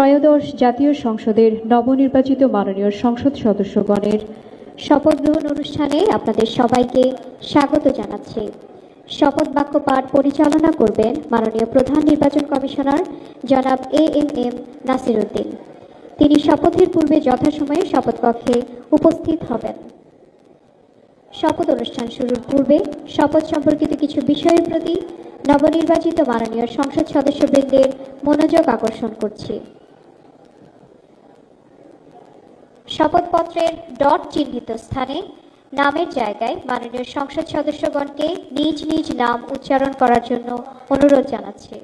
ত্রয়োদশ জাতীয় সংসদের নবনির্বাচিত মাননীয় সংসদ সদস্যগণের শপথ গ্রহণ অনুষ্ঠানে আপনাদের সবাইকে স্বাগত জানাচ্ছি। শপথ বাক্য পাঠ পরিচালনা করবেন মাননীয় প্রধান নির্বাচন কমিশনার জনাব এএমএম নাসির উদ্দিন। তিনি শপথের পূর্বে যথাসময়ে শপথ কক্ষে উপস্থিত হবেন। শপথ অনুষ্ঠান শুরুর পূর্বে শপথ সম্পর্কিত কিছু বিষয়ের প্রতি নবনির্বাচিত মাননীয় সংসদ সদস্যবৃন্দের মনোযোগ আকর্ষণ করছি। শপথপত্রের ডট চিহ্নিত স্থানে নামের জায়গায় মাননীয় সংসদ সদস্যগণকে নিজ নিজ নাম উচ্চারণ করার জন্য অনুরোধ জানাচ্ছি।